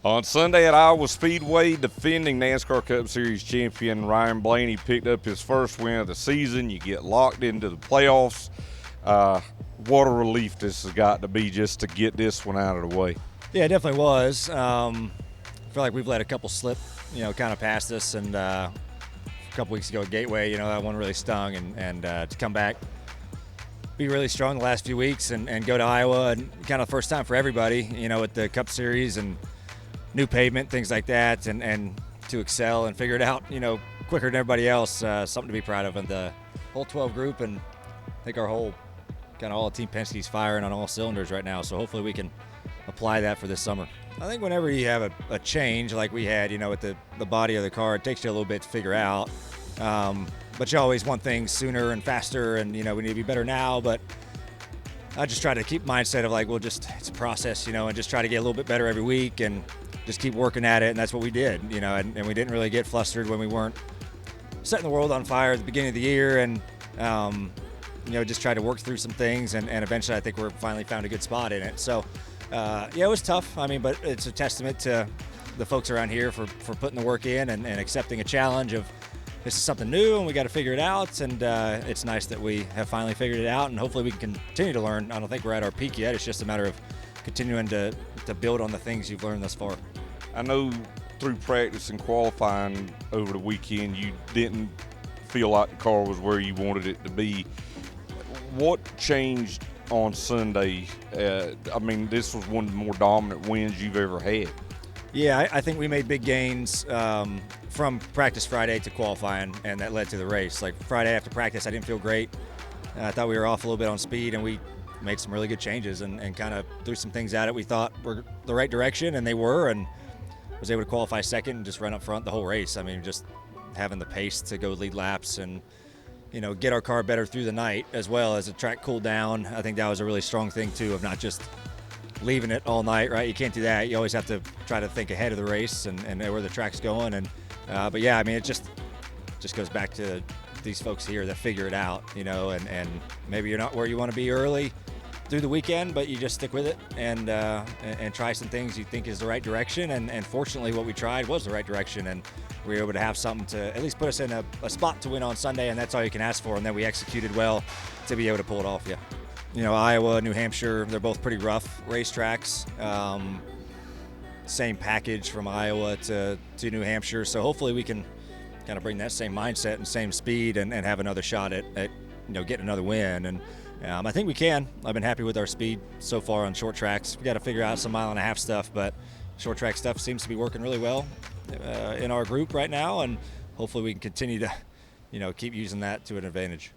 On Sunday at Iowa Speedway, defending NASCAR Cup Series champion Ryan Blaney picked up his first win of the season. You get locked into the playoffs. What a relief this has got to be just to get this one out of the way. Yeah, it definitely was. I feel like we've let a couple slip, kind of past us. And a couple weeks ago at Gateway, that one really stung. And to come back, be really strong the last few weeks and go to Iowa, and kind of first time for everybody, with the Cup Series and new pavement, things like that, and to excel and figure it out, quicker than everybody else. Something to be proud of. And the whole 12 group, and I think our whole kind of all Team Penske's firing on all cylinders right now. So hopefully we can apply that for this summer. I think whenever you have a change like we had, with the body of the car, it takes you a little bit to figure out. But you always want things sooner and faster, and, we need to be better now. But I just try to keep mindset of like, it's a process, and just try to get a little bit better every week and just keep working at it. And that's what we did, and we didn't really get flustered when we weren't setting the world on fire at the beginning of the year. And, just try to work through some things. And eventually I think we're finally found a good spot in it. So, it was tough. But it's a testament to the folks around here for putting the work in and accepting a challenge of this is something new and we got to figure it out. And it's nice that we have finally figured it out, and hopefully we can continue to learn. I don't think we're at our peak yet. It's just a matter of continuing to build on the things you've learned thus far. I know through practice and qualifying over the weekend, you didn't feel like the car was where you wanted it to be. What changed on Sunday? This was one of the more dominant wins you've ever had. Yeah, I think we made big gains from practice Friday to qualifying, and that led to the race. Like Friday after practice, I didn't feel great. I thought we were off a little bit on speed, and we made some really good changes and kind of threw some things at it we thought were the right direction, and they were, and was able to qualify second and just run up front the whole race. Just having the pace to go lead laps and, get our car better through the night as well as the track cooled down. I think that was a really strong thing too, of not just leaving it all night, right? You can't do that. You always have to try to think ahead of the race and where the track's going. And but yeah, it just goes back to these folks here that figure it out, and maybe you're not where you want to be early through the weekend, but you just stick with it and try some things you think is the right direction. And fortunately, what we tried was the right direction, and we were able to have something to at least put us in a spot to win on Sunday, and that's all you can ask for. And then we executed well to be able to pull it off. Yeah. Iowa, New Hampshire, they're both pretty rough racetracks. Same package from Iowa to New Hampshire. So hopefully we can kind of bring that same mindset and same speed and have another shot at getting another win. And I think we can. I've been happy with our speed so far on short tracks. We got to figure out some mile-and-a-half stuff, but short track stuff seems to be working really well in our group right now. And hopefully we can continue to, keep using that to an advantage.